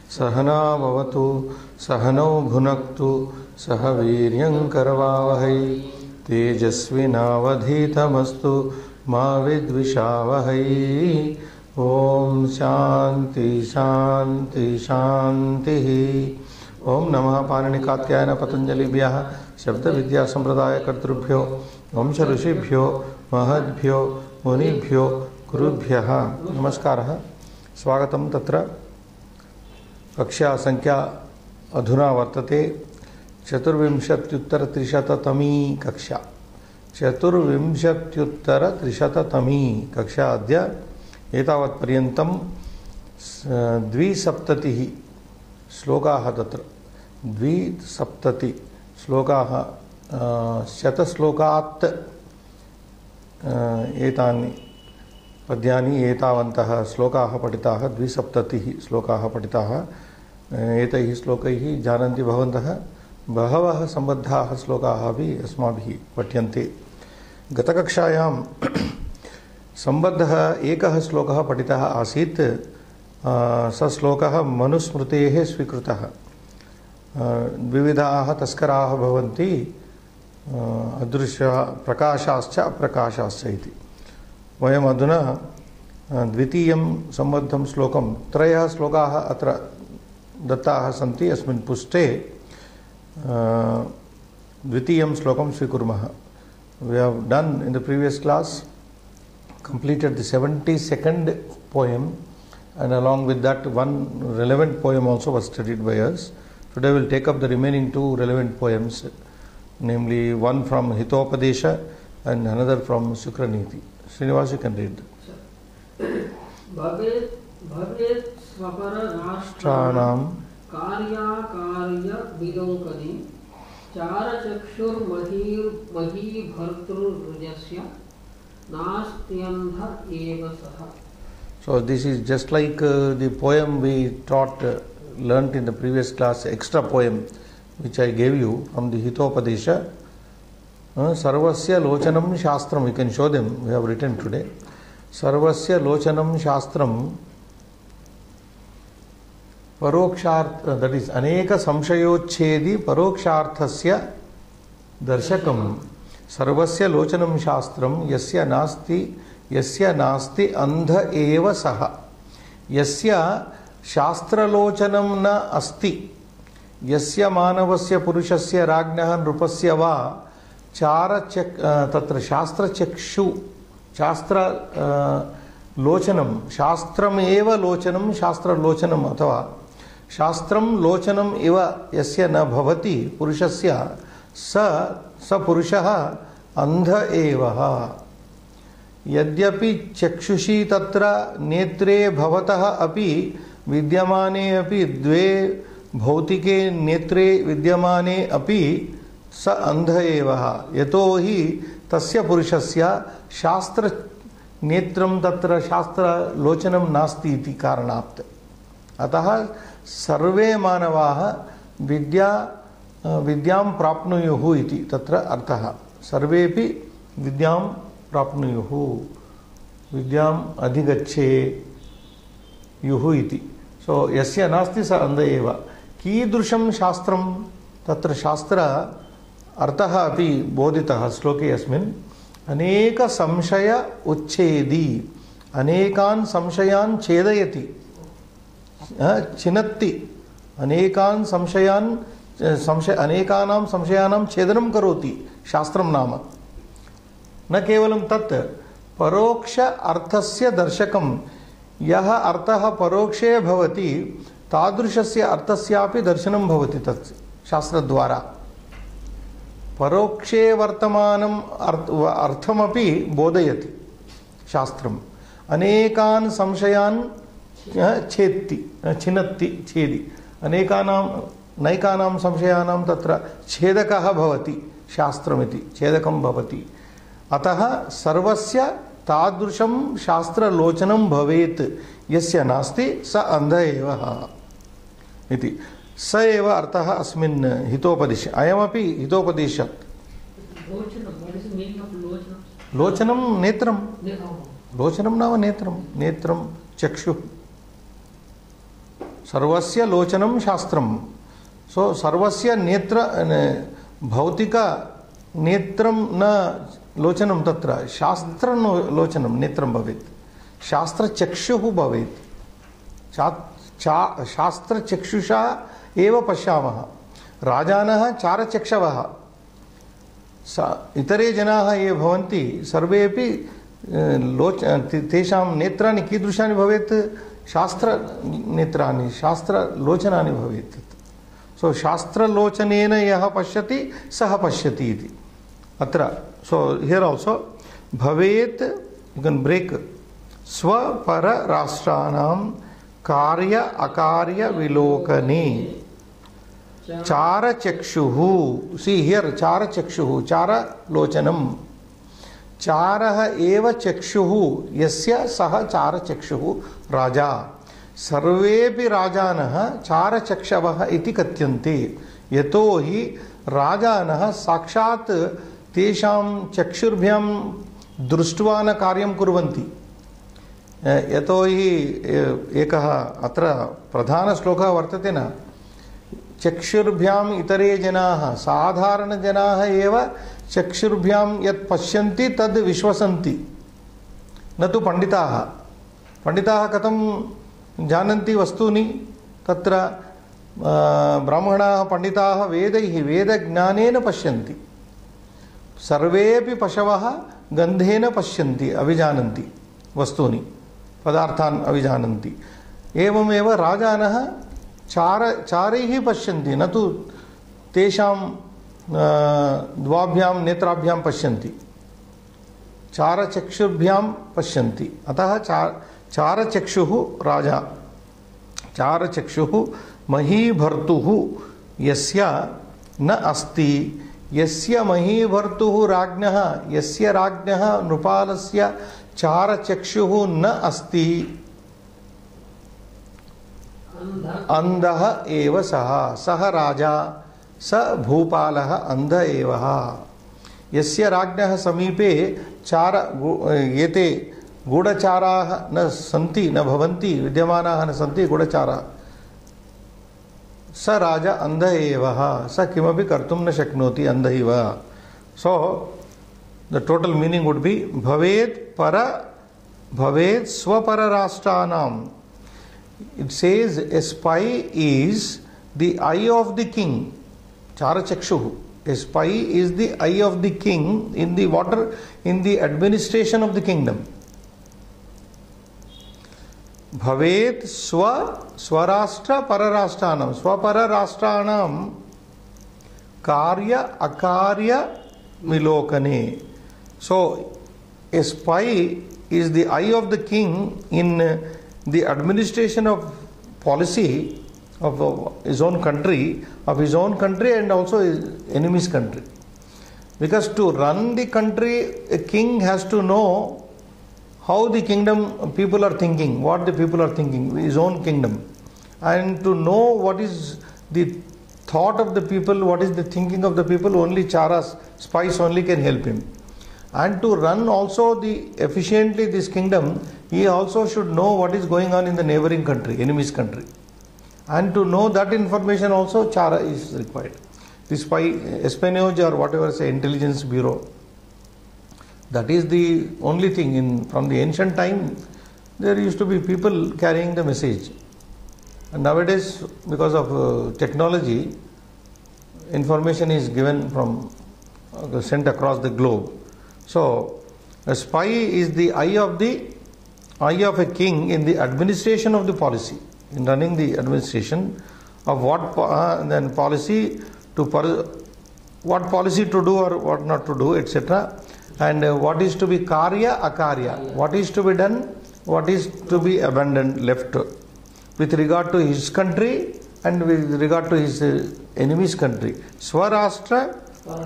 सहना भवतु सहनौ भुनक्तु सह वीर्यं करवावहै तेजस्विनावधीतमस्तु मा विद्विषावहै। ओम शांति शांति शांति। ओम नमः पाणिनि कात्यायन पतंजलिभ्यः शब्द विद्या संप्रदाय कर्तृभ्यो वंश ऋषिभ्यो महद्भ्यो मुनिभ्यो गुरुभ्यः नमस्कारः। स्वागतं। तत्र कक्षा संख्या अधुना वर्तते 24,300तमी कक्षा। 24,300तमी कक्षा अद्य एतावत्पर्यन्तं 270 श्लोकाः। तत्र 270 श्लोकाः। 100 श्लोकात् एतानि पद्यानि एतावन्तः श्लोकाः पठिताः। 270 श्लोकाः पठिताः। एतैः श्लोकैः जानन्ति भवन्तः बहवः सम्बद्धाः श्लोकाः अपि अस्माभिः पठ्यन्ते। गतकक्षायां सम्बद्धः एकः श्लोकः पठितः आसीत्। स श्लोकः मनुस्मृतेः स्वीकृतः। विविधाः तस्कराः भवन्ति, अदृश्यः प्रकाशाश्च अप्रकाशाश्च इति। वयम् अधुना द्वितीयं सम्बद्धं श्लोकं, त्रयः श्लोकाः अत्र दत्ताः सन्ति अस्मिन् पुष्टे। द्वितीयं श्लोकं स्वीकुर्मः। We have done in the previous class, completed the 72nd poem, and along with that one relevant poem also was studied by us. Today we will take up the remaining two relevant poems, namely one from Hitopadesha and another from Shukraniti. Srinivas, you can read. Bhavet svapara Rashtanam कार्याकार्य विदोकनि चारचक्षुर मही भर्तृर्यस्य नास्त्यन्ध एव सः. So this is just like the poem we taught, learnt in the previous class, extra poem which I gave you from the Hitopadesha. Sarvasya lochanam shastram. You can show them. We have written today. Sarvasya lochanam shastram परोक्षार्थ, that is अनेक संशयोच्छेदी परोक्षार्थस्य दर्शकम। सर्वस्य लोचनम शास्त्रम यस्य नास्ति अंध एव सः। यस्य शास्त्रलोचनम न अस्ति, यस्य मानवस्य पुरुषस्य राज्ञः नृपस्य वा तत्र शास्त्रचक्षु शास्त्र लोचनम शास्त्रमेव लोचनम शास्त्रलोचनम अथवा शास्त्रं लोचनम इव यस्य न भवति पुरुषस्य स पुरुषः अंध एव। यद्यपि चक्षुषी तत्र नेत्रे भवतः अपि विद्यमाने अपि द्वे भौतिके नेत्रे विद्यमाने अपि स अंध एव। यतो हि तस्य पुरुषस्य शास्त्र नेत्रं तत्र शास्त्र लोचनं नास्ति इति कारणात्। अतः सर्वे मानवाः विद्यां प्राप्नुयुः इति तत्र अर्थः। सर्वेपि विद्यां प्राप्नुयुः, विद्याम् अधिगच्छेयुः इति। सो यस्य नास्ति स अंध एव। कीदृशं शास्त्रं, तत्र शास्त्र अर्थः अपि बोधितः श्लोके अस्मिन्। अनेक संशय उच्छेदी, अनेकान् संशयान् छेदयति, छिनत्ति, अनेकान् अनेकानां संशयानां छेदनं करोति शास्त्रं नाम। न केवलं तत्, परोक्ष अर्थस्य दर्शकं। यः अर्थः परोक्षे भवति तादृशस्य अर्थस्यापि दर्शनं भवति तत् शास्त्रद्वारा। परोक्षे वर्तमानम् अर्थमपि बोधयति शास्त्रम्। अनेकान् संशयान् छिनत्ति छेदि, नैकानां संशयानां तत्र छेदकः भवति शास्त्रमिति, छेदकं भवति। अतः सर्वस्य तादृशं शास्त्रलोचनं भवेत्। यस्य नास्ति स अंध एव इति। स एव अर्थः अस्मिन् हितोपदेशे। अयमपि हितोपदेशात्। लोचनं नेत्रं, लोचनं नाम नेत्रं, नेत्रं चक्षुः। सर्वस्य लोचनम शास्त्रम. So सर्वस्य नेत्र भौतिक नेत्रम न लोचनम तत्र शास्त्र लोचनम नेत्रम भवेत्. शास्त्र चक्षुः भवेत्. शास्त्र चक्षुषा एव पश्यामः. राजानः चारचक्षवः. इतरे जनाः ये भवन्ति सर्वेपि तेषां नेत्राणि कीदृशानि भवेत्? शास्त्रनेत्राणि, शास्त्रलोचनानि भवेत्. सो शास्त्रलोचनेन यः पश्यति सः पश्यति इति अत्र. सो हियर आल्सो भवेत्, यू कैन ब्रेक स्वपर राष्ट्राणां कार्य अकार्य विलोकने चार चक्षुः. सी हियर चार चक्षुः, चार लोचनम. चारः एव चक्षुः यस्य सः चार चक्षुः राजा. सर्वेपि राजानः चार चक्षवः इति कथ्यन्ते. यतो हि राजानः साक्षात् तेषां चक्षुर्भ्यां दृष्ट्वा न कार्यं कुर्वन्ति. यतो हि एकः अत्र प्रधानश्लोकः वर्तते न, चक्षुर्भ्याम् इतरे जनाः, साधारणजनाः एव चक्षुर्भ्यां यत् पश्यन्ति तद् विश्वसन्ति, न तु पंडिताः. पंडिताः कथं जानन्ति वस्तूनि? तत्र ब्राह्मणाः पंडिताः वेदैः वेदज्ञानेन पश्यन्ति. सर्वेपि पशवः गन्धेन पश्यन्ति, अभिजानन्ति वस्तूनि, पदार्थान् अभिजानन्ति. एवमेव राजानः चारैः पश्यन्ति, न तु तेषां द्वाभ्यां नेत्राभ्यां पश्यन्ति, चारचक्षुर्भ्यां पश्यन्ति. अतः चारचक्षुः राजा. चारचक्षुः महीभर्तुः यस्य न अस्ति. यस्य महीभर्तुः राज्ञः, यस्य राज्ञः नृपालस्य चारचक्षुः न अस्ति, अंधः एव सः. सः राजा, स भूपालः अंध एव. यस्य राज्ञः समीपे चार एते गूढ़चाराः न सन्ति, न भवन्ति, विद्यमानाः न सन्ति गूढ़चाराः, स राजा अंध एव. स किमपि कर्तुं न शक्नोति, अंध इव. So the total meaning would be भवेत् स्वपर राष्ट्राणाम. It says a spy is the eye of the king. Charachakshuhu. A spy is the eye of the king in the water, in the administration of the kingdom. Bhavet swarashtra pararashtanam. Swapararashtanam karya akarya milokane. So a spy is the eye of the king in the administration of policy of his own country, and also his enemy's country. Because to run the country, a king has to know how the kingdom people are thinking, what the people are thinking, his own kingdom, and to know what is the thought of the people, what is the thinking of the people. Only charas, spies only can help him. And to run also efficiently this kingdom, he also should know what is going on in the neighboring country, enemy's country. And to know that information also, chara is required. The spy, espionage or whatever, say intelligence bureau, that is the only thing. From the ancient time, there used to be people carrying the message. And nowadays, because of technology, information is given sent across the globe. So, a spy is the eye of a king in the administration of the policy, in running the administration of what policy to do or what not to do, etc. And what is to be karya akarya, what is to be done, what is to be abandoned, left, with regard to his country and with regard to his enemy's country. Swarashtra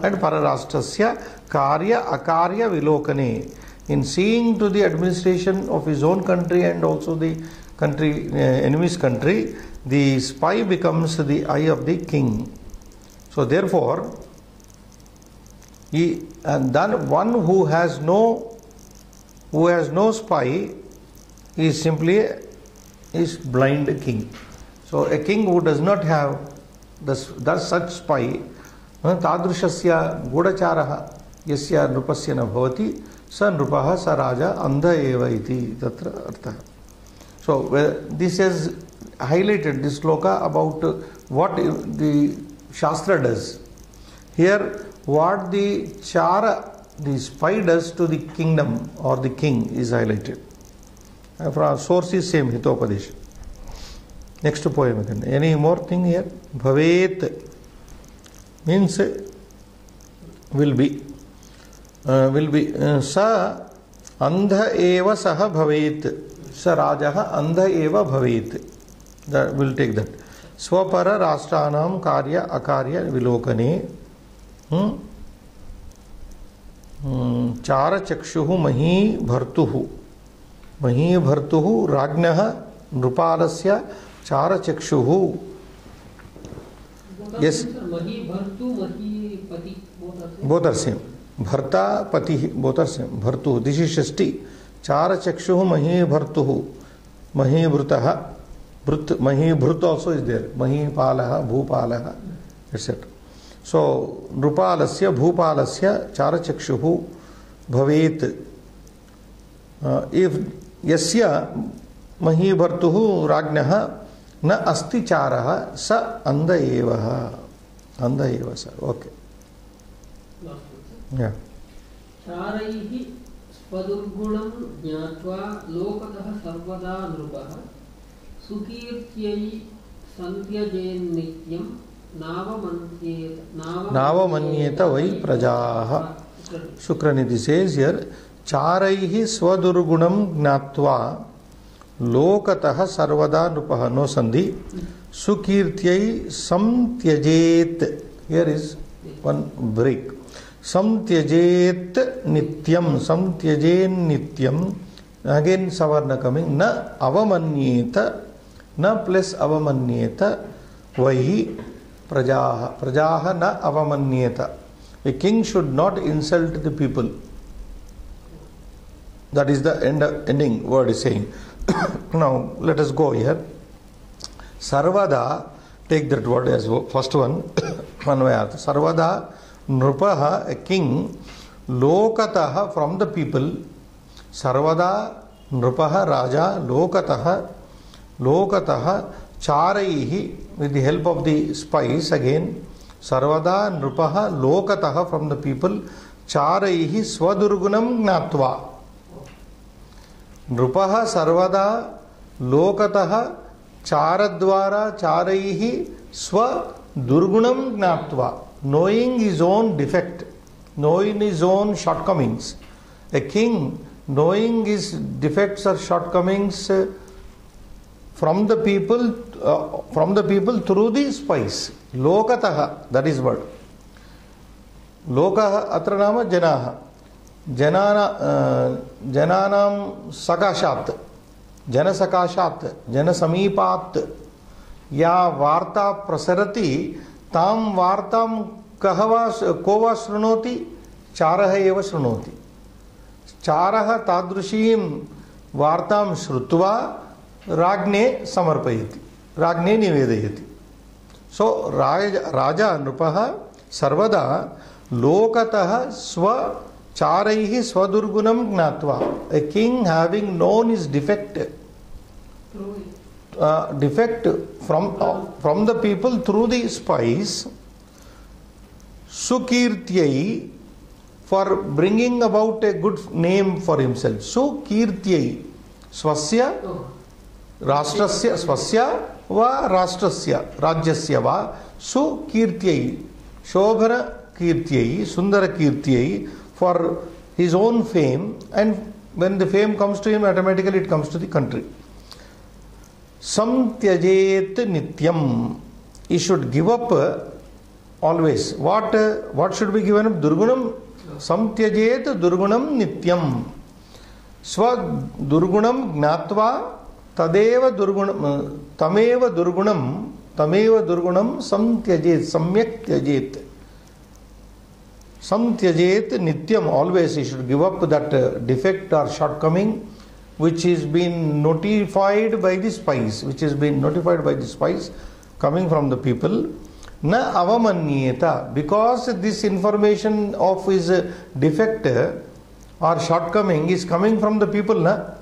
and pararashtrasya karya akarya vilokane. In seeing to the administration of his own country and also the enemy's country, the spy becomes the eye of the king. So therefore, then one who has no spy is simply blind king. So a king who does not have such spy, तादृशस्य गूढचारः यस्य नृपस्य न भवति स नृपः स राजा अंध एव इति तत्र अर्थः. So this is highlighted, this sloka, about what the Shastra does. Here what the chara, the spy, does to the kingdom or the king is highlighted. From source is same, Hitopadesh. Next poem again. Any more thing here? Bhavet means will be. Sa andha eva saha bhavet. Sa rajaha andha eva bhavet. That will take that. Swapara rashtanam karya akarya vilokane. Chara chakshuhu mahi bhartuhu. Mahi bhartuhu rajnaha nrupalasya chara chakshuhu. Yes. Mahi bhartu, mahi pati. Both are same. Bharta, pati, both are same. Bhartu. This is Shashti. Chara chakshuhu mahi bhartuhu. Mahi brutaha. Mahi brut also is there. Mahi palaha, bhupalaha, etc. So, nrupalasya, bhupalasya, chara chakshuhu bhavet. If yasya mahi bhartuhu rajnaha na asti charaha sa andha evaha. Andha eva sa. Okay. Yeah. चारैः स्वदुर्गुणं ज्ञात्वा लोकतः सर्वदा नृपः सुकीर्त्यै सन्त्यजेन्नित्यं नावमन्येत वै प्रजाः. Shukranidhi says here, Charaihi swadurgunam gnatva lokatah sarvada nrupaha. No sandhi. Sukirtyai samtyajet. Here is one break. Samtyajet nityam. Samtyajen nityam. Again savarna coming. Na avamanyeta. Na plus avamanyeta. Vahi prajaha. Prajaha na avamanyeta. A king should not insult the people. That is the ending word is saying. Now let us go here. Sarvada, take that word as first one. Manvayat. Sarvada nrupaha, a king, lokataha, from the people. Sarvada nrupaha, raja, lokataha, charaihi, with the help of the spies again. Sarvada nrupaha lokataha, from the people. Charaihi swadurgunam gnatva. Nrupaha sarvada lokataha charadvara charaihi swadurgunam gnatva. Knowing his own defect, knowing his own shortcomings. A king, knowing his defects or shortcomings from the people through the spies. Lokataha, that is word. Lokaha atra nama janaha. Jananam sakashat. Janasakashat. Janasamīpat. Ya varta prasarati. Tam vartam kova srunoti. Charaha eva srunoti. Charaha tadrushim vartam shrutva ragne samarpayati. Ragne nivedayati. So, Raja Nrupaha Sarvada Lokataha Swa Charaihi Swadurgunam Gnatva. A king having known his defect from the people through the spies, Sukirtyai, for bringing about a good name for himself. Sukirtyai Swasya Rashtrasya Swasya va Rashtrasya Rajyasya va Sukirtyai Shobhara Kirtyai Sundara Kirtyai, for his own fame, and when the fame comes to him, automatically it comes to the country. Samtyajet nityam. He should give up always. What should be given up? Durgunam. Samtyajet durgunam nityam. Swa durgunam gnatva tadeva durgunam tameva durgunam samtyajet samyak tyajet. Samtyajet nityam. Always he should give up that defect or shortcoming which is been notified by the spies, coming from the people. Na avamanyeta, because this information of his defect or shortcoming is coming from the people. Na?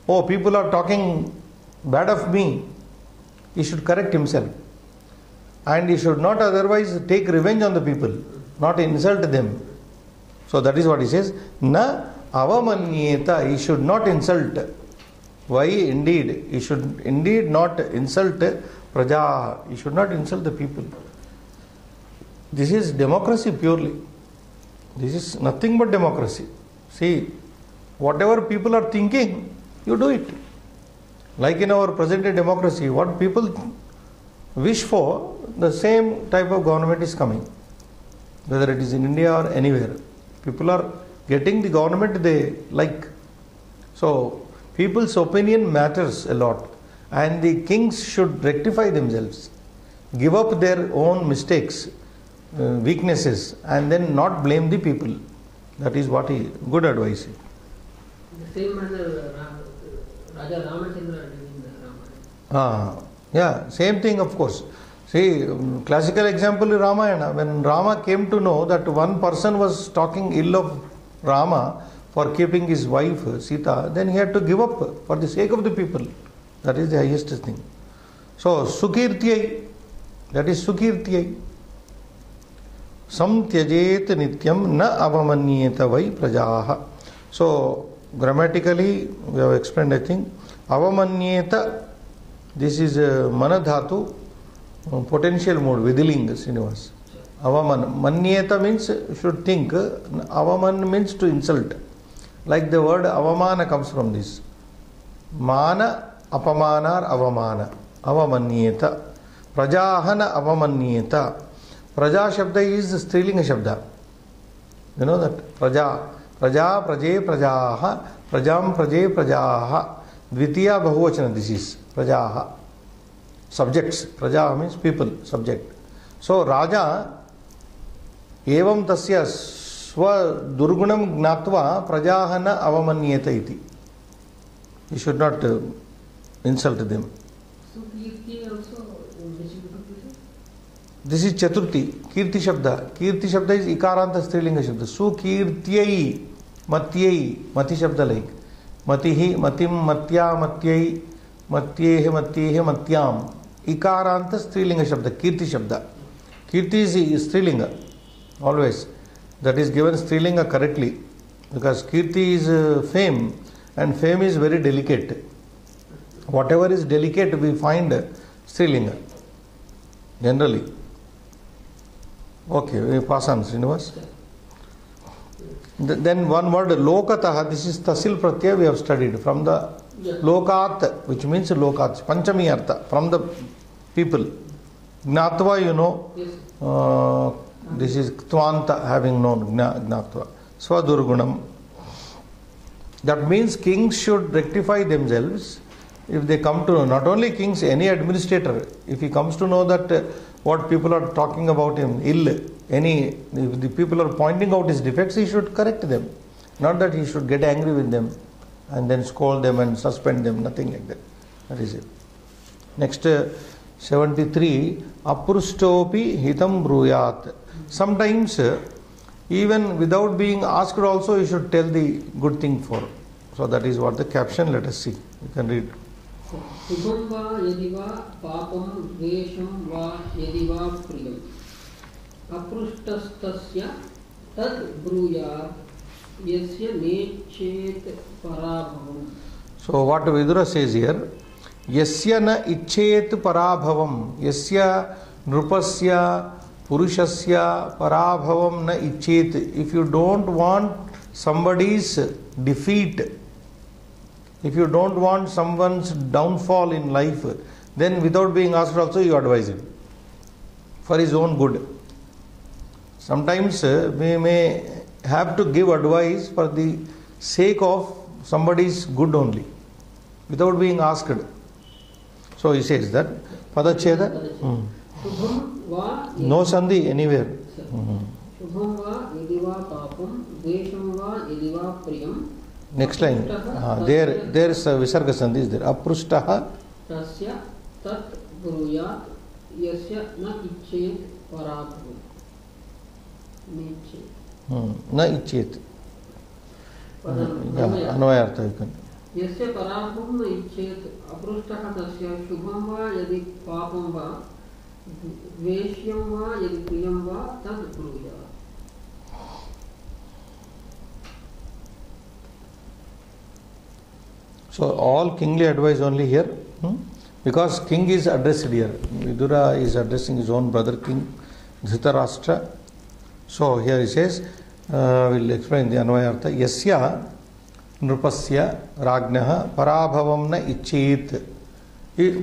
Oh, people are talking bad of me. He should correct himself. And he should not otherwise take revenge on the people, not insult them. So that is what he says. Na avamanyeta, he should not insult. Why? Indeed, he should indeed not insult praja. He should not insult the people. This is democracy purely. This is nothing but democracy. See, whatever people are thinking, you do it. Like in our present day democracy, what people wish for, the same type of government is coming. Whether it is in India or anywhere. People are getting the government they like. So, people's opinion matters a lot. And the kings should rectify themselves. Give up their own mistakes, weaknesses, and then not blame the people. That is what he, good advice. The same manner Raja Ramachandra did in the Ramayana. Yeah, same thing of course. See, classical example is Ramayana. When Rama came to know that one person was talking ill of Rama for keeping his wife Sita, then he had to give up for the sake of the people. That is the highest thing. So, Sukirtyai, that is Sukirtyai. Samtyajet nityam na avamanyeta vai prajaha. So, grammatically, we have explained, I think. Avamanyeta, this is manadhatu, potential mode, vidiling, Srinivas. Avaman. Manyeta means should think. Avaman means to insult. Like the word avamana comes from this. Mana, apamanar, avamana. Avamanyeta. Prajahana avamanyeta. Praja shabda is Strilinga shabda. You know that? Praja. Praja, praje, prajaha. Prajam, praje, prajaha. Dvitiya bahuvachana, this is. Prajaha. Subjects. Praja means people, subject. So, Raja, evam tasya swa durgunam gnatva prajahana avamanyeta iti. He should not insult them. So, Kirti also, this is Chaturthi, Kirti Shabda. Kirti Shabda is Ikaranta Strilinga Shabda. Sukirtyai, Matyai, Mati Shabda like. Matihi, Matim, Matya, Matyai, Matyehe, Matyehe, Matyam. Ikaranta Strilinga Shabda, Kirti Shabda. Kirti is Strilinga, always. That is given Strilinga correctly. Because Kirti is fame, and fame is very delicate. Whatever is delicate, we find Strilinga, generally. Okay, we pass on, Srinivas. Then one word, Lokataha, this is Tasil Pratyaya we have studied. From the Lokat, which means Lokat, Panchami Artha, from the people. Gnatva, you know, this is Tvanta, having known Gnatva. Swadurgunam. That means kings should rectify themselves. If they come to know, not only kings, any administrator, if he comes to know that what people are talking about him ill, if the people are pointing out his defects, he should correct them. Not that he should get angry with them and then scold them and suspend them, nothing like that. That is it. Next, 73, Aprustopi hitam bruyat. Sometimes, even without being asked also, you should tell the good thing for. So that is what the caption, let us see. You can read. Shubham va yadiva papam dvesham va yadiva priyam aprustastasya tad bruyat yasya nechet parabhavam. So what Vidura says here, yasya na ichet parabhavam, yasya nrupasya purushasya parabhavam na ichet. If you don't want somebody's defeat, if you don't want someone's downfall in life, then without being asked also you advise him for his own good. Sometimes we may have to give advice for the sake of somebody's good only, without being asked. So he says that Padacheda, no Sandhi anywhere. Shubham va yadiva papam dvesham va yadiva priyam next line. There is a visarga sandhi is there. Aprushtah tasya tat bruyat yasya na ichet parabhu. Na ichet. Anvayartha you can. यस्य पराभवं न इच्छेत् अपृष्टः तस्य शुभं वा यदि पापं वा द्वेष्यं वा यदि प्रियं वा तद् ब्रूयात्. So all kingly advice only here, because king is addressed here. Vidura is addressing his own brother king Dhritarashtra. So here he says, we'll explain the Anvayartha. Yasya Nrupasya Ragnaha Parabhavam na Ichit.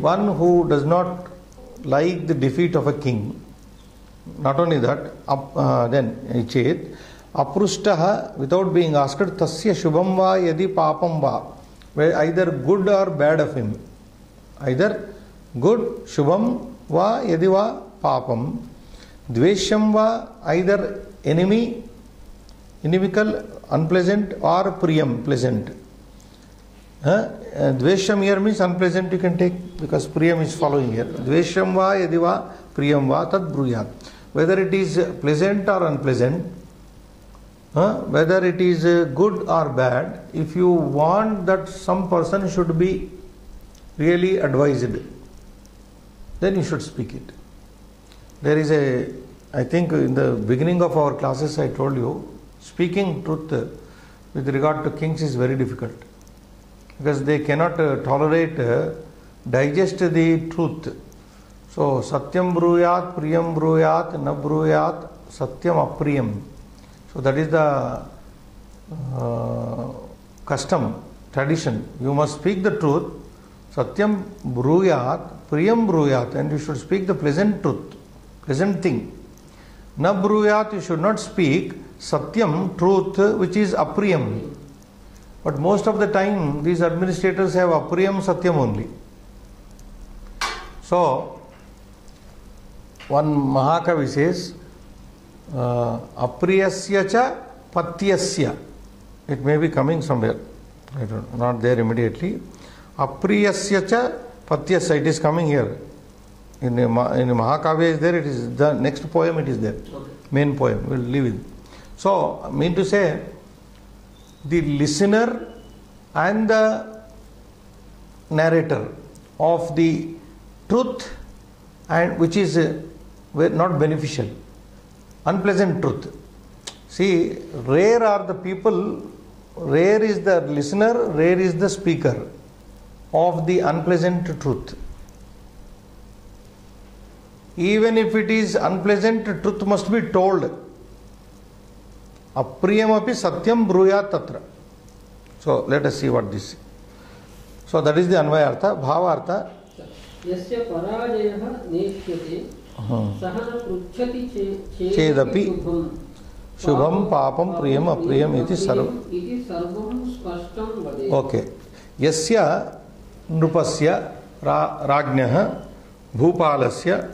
One who does not like the defeat of a king, not only that, then Ichit Aprushtaha, without being asked, Tasya Shubham va yadi papam va, either good or bad of him, either good Shubham va yadi va papam, Dvesham va, either enemy, inimical, unpleasant, or priyam, pleasant. Dvesham here means unpleasant you can take, because priyam is following here. Dvesham va yadi va priyam va tad bruyat. Whether it is pleasant or unpleasant, whether it is good or bad, if you want that some person should be really advised, then you should speak it. There is I think in the beginning of our classes I told you, speaking truth with regard to kings is very difficult, because they cannot tolerate, digest the truth. So satyam bruyat, priyam bruyat, na bruyat, satyam apriyam. So that is the custom, tradition. You must speak the truth. Satyam bruyat, priyam bruyat, and you should speak the pleasant truth, pleasant thing. Na bruyat, you should not speak satyam, truth, which is apriyam. But most of the time these administrators have apriyam satyam only. So one Mahakavi says, apriyasya cha patyasya. It may be coming somewhere, I don't know, not there immediately. Apriyasya cha patyasya, it is coming here. In Mahakavya is there, it is the next poem, it is there. Okay. Main poem, we'll leave it. So, I mean to say, the listener and the narrator of the truth, and which is not beneficial, unpleasant truth. See, rare are the people, rare is the listener, rare is the speaker of the unpleasant truth. Even if it is unpleasant, truth must be told. Apriyam api satyam bruyat tatra. So let us see what this is. So that is the Anvayartha. Bhavartha. Yasya parajayah neshyate sahana pruchhati chedapi shubham papam priyam apriyam iti sarvam. Iti sarvam spashtam vade. Okay. Yasya nrupasya rajnah bhupalasya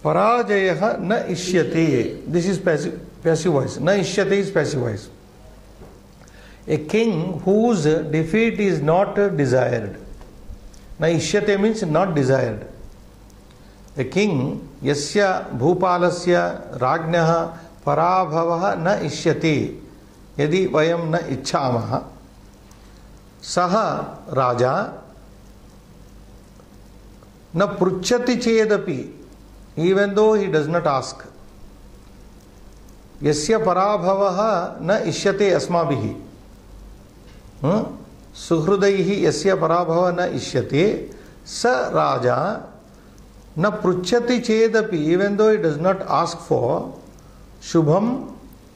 parajayah na ishyate. This is passive voice. Na ishyate is passive voice. A king whose defeat is not desired. Na ishyate means not desired. A king, yasya bhupalasya rajnah parabhavah na ishyate yadi vayam na ichhamaha saha raja na pruchhati chedapi, even though he does not ask. Yasya parabhavah na ishyate asmabhihi. Suhrudaihi yasya parabhava na ishyate sa raja na pruchhati chedapi, even though he does not ask for shubham,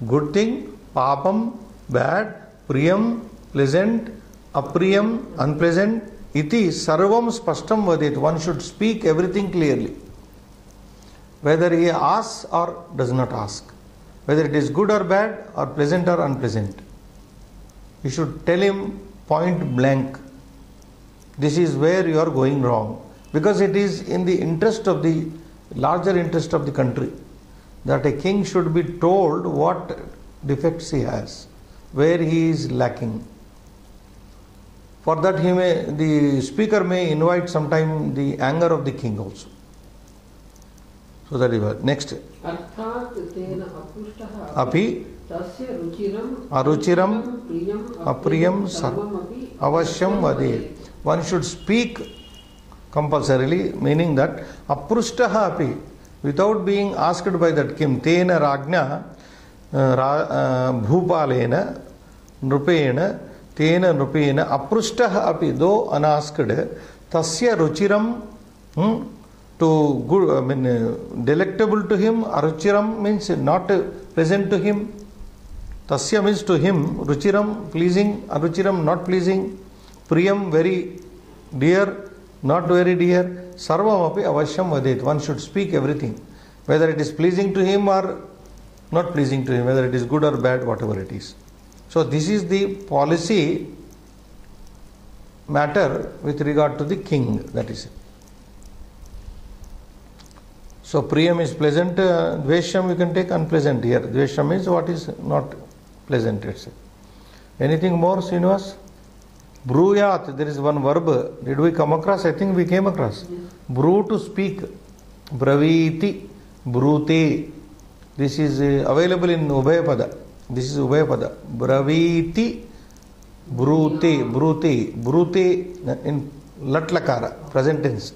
good thing, papam, bad, priyam, pleasant, apriyam, unpleasant, iti sarvam spashtam vadet. One should speak everything clearly, whether he asks or does not ask, whether it is good or bad, or pleasant or unpleasant. You should tell him point blank, this is where you are going wrong, because it is in the interest of the larger interest of the country that a king should be told what defects he has, where he is lacking. For that the speaker may invite sometime the anger of the king also. So that is what. Next. अर्थात् तेन अपृष्टः अपि तस्य रुचिरम् अरुचिरम् प्रियम् अप्रियं सर्वमपि अवश्यं वदेत्. One should speak compulsorily, meaning that aprushtaha api, without being asked by that king, tena rajna bhupalena nrupena tena nrupena aprushtaha api, though unasked, tasya ruchiram, to good, delectable to him, aruchiram means not pleasant to him, tasya means to him, ruchiram pleasing, aruchiram not pleasing, priyam very dear, not very dear, sarvam api avashyam vadet. One should speak everything, whether it is pleasing to him or not pleasing to him, whether it is good or bad, whatever it is. So this is the policy matter with regard to the king, that is it. So priyam is pleasant, dvesham you can take unpleasant here. Dvesham is what is not pleasant, etc. Anything more, Srinivas? Bruyat, there is one verb. Did we come across? I think we came across. Brew, to speak. Braviti, brute. This is available in Ubhayapada. This is Ubhayapada. Braviti, brute, brute, brute in Latlakara, present tense.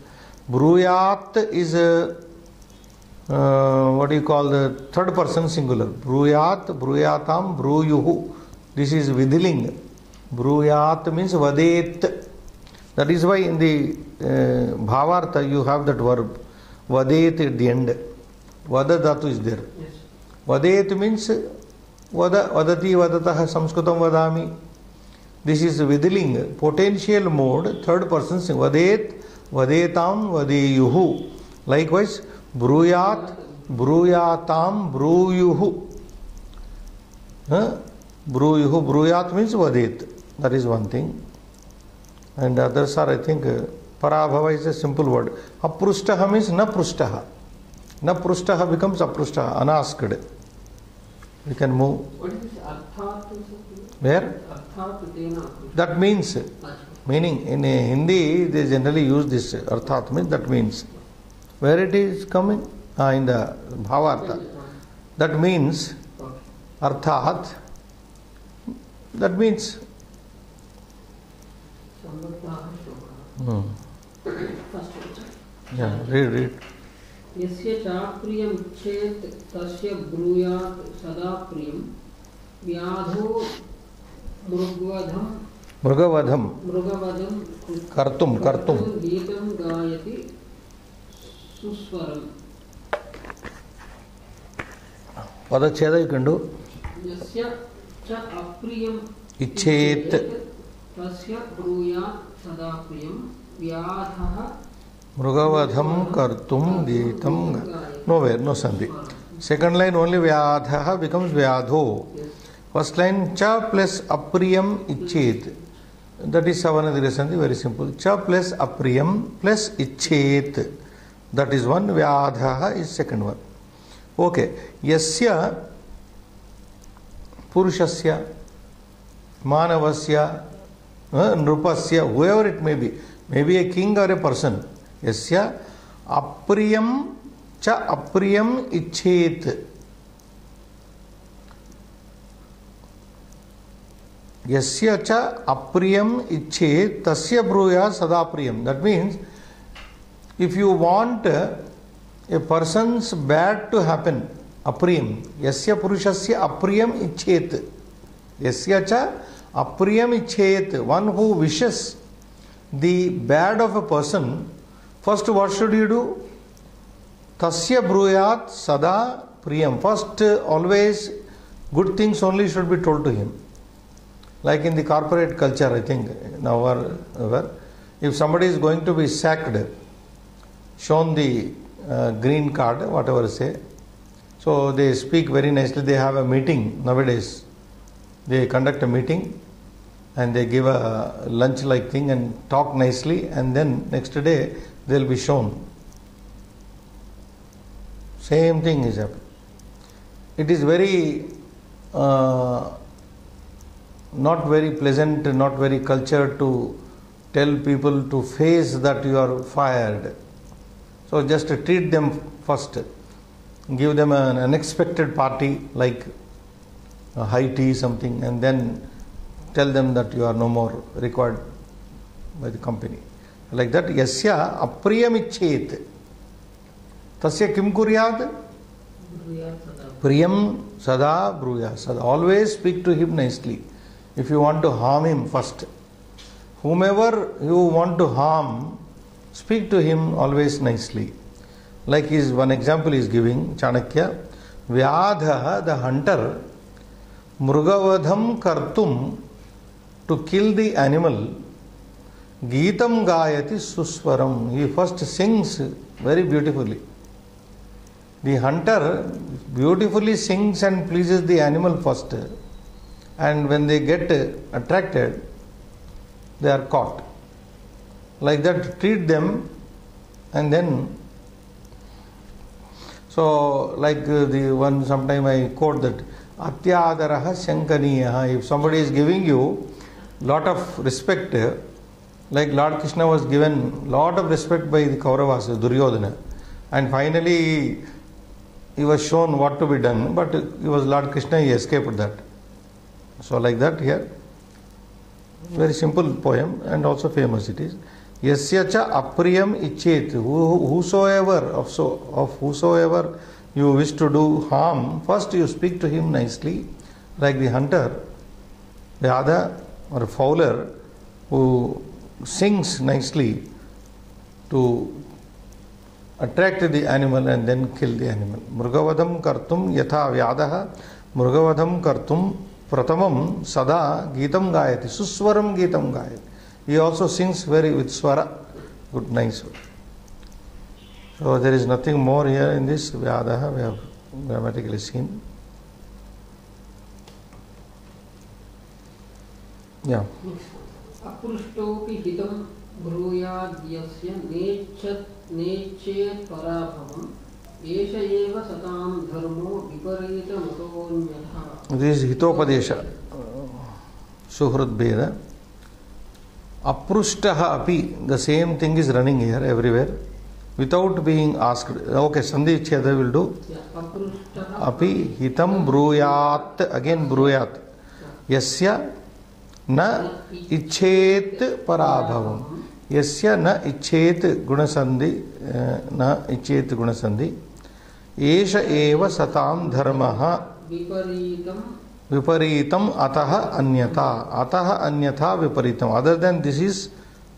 Bruyat is what do you call the third person singular. Bruyat, bruyatam, bruyuhu. This is Vidhiling. Bruyat means vadet. That is why in the Bhavartha you have that verb vadet at the end. Vada dhatu is there. Yes. Vadet means vada, vadati, vadatah, samskrutam vadami. This is Vidhiling, potential mode, third person singular. Vadet, vadetam, vadeyuhu. Likewise, bruyat, bruyatam, bruyuhu. Bruyuhu, bruyat means vadet. That is one thing. And others are, I think, parabhava is a simple word. Aprushtaha means na prushtaha. Na prushtaha becomes aprushtaha, unasked. We can move. What is this arthat? Where? Arthat tena aprushtaha. That means, meaning in Hindi they generally use this arthat means, that means. Where it is coming? In the Bhavartha. That means, arthat, that means. Yeah, read. यस्य चाप्रियं चेत् तस्य ब्रूयात् सदा प्रियं व्याधो मृगवधम कर्तुम गीतं गायति सुस्वरम्. पदच्छेद you can do. यस्य च अप्रियं इच्छेत् तस्य ब्रूयात् सदा प्रियं व्याधः मृगवधम कर्तुम GITAM. Nowhere, no sandhi. Second line only vyadha becomes vyadho. First line cha plus apriyam icchet. That is savanadira sandhi, very simple. Cha plus apriyam plus icchet. That is one. Vyadha is second one. Okay. Yasya purushasya manavasya nrupasya, whoever it may be a king or a person. Yasya apriyam cha apriyam icchet. Yasya cha apriyam icchet tasya bruya sada priyam. That means if you want a person's bad to happen, apriyam, yasya purushasya apriyam icchet. Yasya cha apriyam icchet, one who wishes the bad of a person, first what should you do? Tasya bruyat sada priyam. First, always good things only should be told to him. Like in the corporate culture, I think, now or if somebody is going to be sacked, shown the green card, whatever say, so they speak very nicely. They have a meeting nowadays. They conduct a meeting and they give a lunch like thing and talk nicely, and then next day they will be shown. Same thing is happening. It is very not very pleasant, not very cultured to tell people to face that you are fired. So just treat them first. Give them an unexpected party like a high tea something, and then tell them that you are no more required by the company. Like that, yasya apriyam icchet tasya kim kuryat? Priyam sada bruyat. Sada. Always speak to him nicely. If you want to harm him first. Whomever you want to harm, speak to him always nicely. Like one example is giving, Chanakya, Vyadha, the hunter, Mrugavadham kartum, to kill the animal, Geetam gayati suswaram. He first sings very beautifully. The hunter beautifully sings and pleases the animal first, and when they get attracted, they are caught. Like that, treat them, and then. So, like the one, sometime I quote that Atyadaraha Shankaniyaha. If somebody is giving you lot of respect, like Lord Krishna was given lot of respect by the Kauravas, Duryodhana, and finally he was shown what to be done, but he was Lord Krishna, he escaped that. So, like that here, very simple poem and also famous it is. Yasya cha apriyam icchet. Whosoever of whosoever you wish to do harm, first you speak to him nicely, like the hunter, the other or fowler who sings nicely to attract the animal and then kill the animal. Mrugavadham kartum yatha vyadaha mrugavadham kartum pratamam sada geetam gayati. Suswaram geetam gayati. He also sings very with swara. Good, nice. So there is nothing more here in this Vyadaha, we have grammatically seen. Yeah. Aprushtopi hitam bruyadhyasya nechet parabhavam esha eva satam dharmo viparita matonyatha. This is hitopadesha, suhrud bheda. Aprushtaha api, the same thing is running here everywhere without being asked. Okay, Sandhi Cheda will do. Api hitam bruyat, again bruyat. Yasya na icchet parabhavam. Yasya na icchet gunasandhi, na icchet gunasandhi. Esha eva satam dharmaha. Viparitam ataha anyata. Ataha anyatha viparitam. Other than this is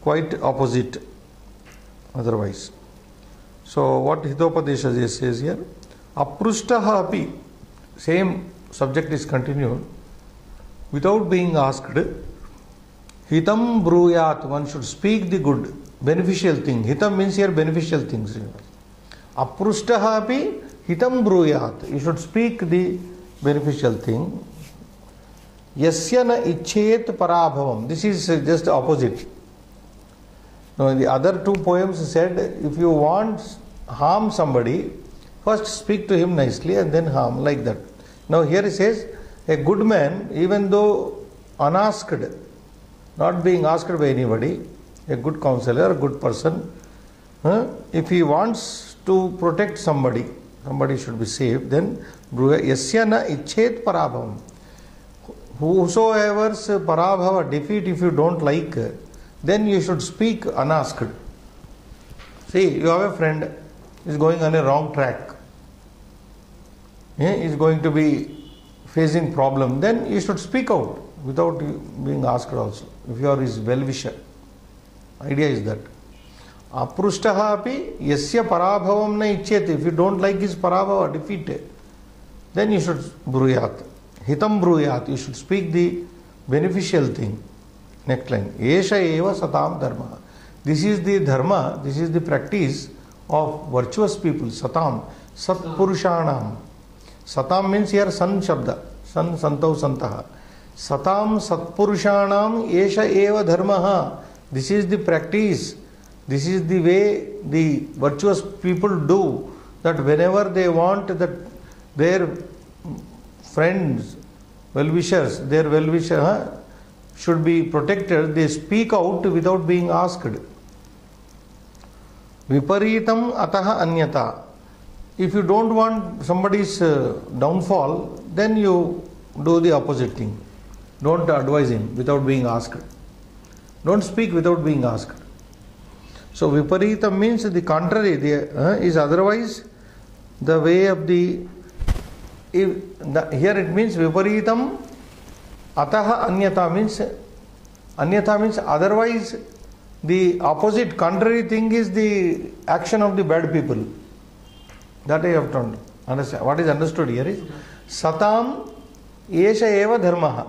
quite opposite otherwise. So what Hitopadesha says here, Aprushtaha api, same subject is continued, without being asked, Hitam bruyat, one should speak the good, beneficial thing. Hitam means here beneficial things. Aprushtaha api, Hitam bruyat, you should speak the beneficial thing. Yasya na icchet parabhavam. This is just opposite. Now the other two poems said, if you want harm somebody, first speak to him nicely and then harm, like that. Now here it says, a good man, even though unasked, not being asked by anybody, a good counselor, a good person, if he wants to protect somebody, somebody should be saved, then yasya na icchet parabhavam. Whosoever's parabhava, defeat, if you don't like, then you should speak unasked. See, you have a friend is going on a wrong track. He is going to be facing problem. Then you should speak out without being asked also. If you are his well-wisher. Idea is that. Aprushtaha api yasya parabhavam na icchet. If you don't like his parabhava, defeat, then you should bruyat. Hitam bruyat. You should speak the beneficial thing. Next line. Esha eva satam dharma. This is the dharma, this is the practice of virtuous people. Satam. Sat purushanam. Satam means here san shabda. San santav santaha. Satam sat purushanam esha eva dharmaha. This is the practice. This is the way the virtuous people do. That whenever they want that their friends, well-wishers, their well-wisher, should be protected, they speak out without being asked. Viparitam ataha anyata. If you don't want somebody's downfall, then you do the opposite thing. Don't advise him without being asked. Don't speak without being asked. So viparitam means the contrary, is otherwise the way of the. Here it means viparitam ataha anyata means otherwise the opposite contrary thing is the action of the bad people. That I have to understand. What is understood here is satam esha eva dharmaha.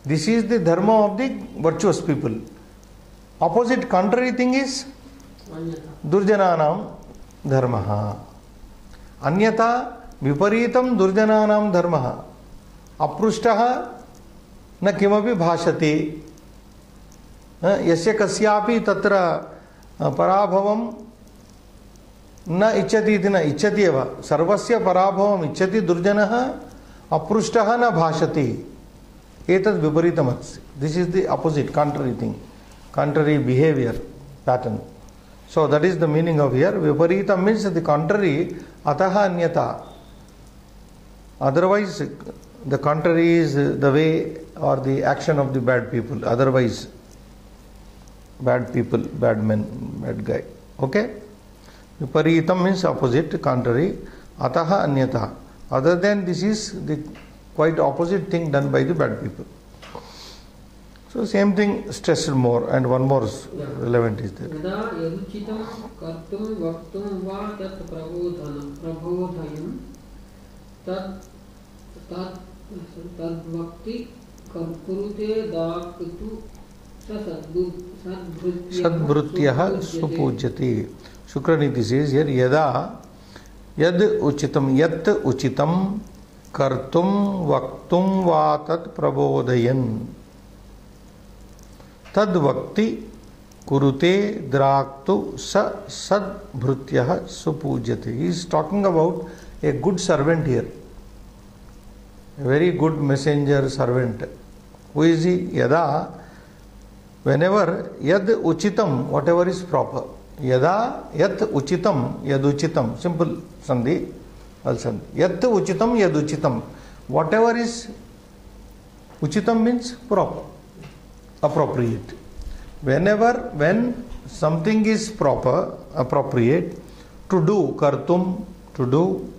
This is the dharma of the virtuous people. Opposite contrary thing is durjananam dharmaha. Anyata विपरीतम दुर्जनानां धर्मः अपृष्टः न किमपि भाषते यस्य कस्यापि तत्र पराभवं न इच्छति इति न इच्छति एव सर्वस्य पराभवम् इच्छति दुर्जनः अपृष्टः न भाषते एतद् विपरीतमस्ति. This is the opposite contrary thing, contrary behavior pattern. So that is the meaning of here. Viparitam means the contrary, ataha anyata. Otherwise, the contrary is the way or the action of the bad people. Otherwise, bad people, bad men, bad guy. Okay? Viparitam means opposite, contrary. Ataha anyata. Other than this is the quite opposite thing done by the bad people. So same thing stressed more, and one more relevant is there. Yada yaduchitam kartum vaktum va tat prabodhayam tad vakti kurute daktu sadbhrutyah supujyati. Shukraniti says here, yada yad uchitam kartum vaktum va tat prabodhayan tad vakti kurute draktu sa sadbhrutyah supujyate. He is talking about a good servant here, a very good messenger servant. Who is he? Yada, whenever yad uchitam, whatever is proper. Yada yat uchitam, yad uchitam, simple sandhi, also yat uchitam, yad uchitam. Whatever is uchitam means proper, appropriate. When something is proper, appropriate, to do, kartum, to do,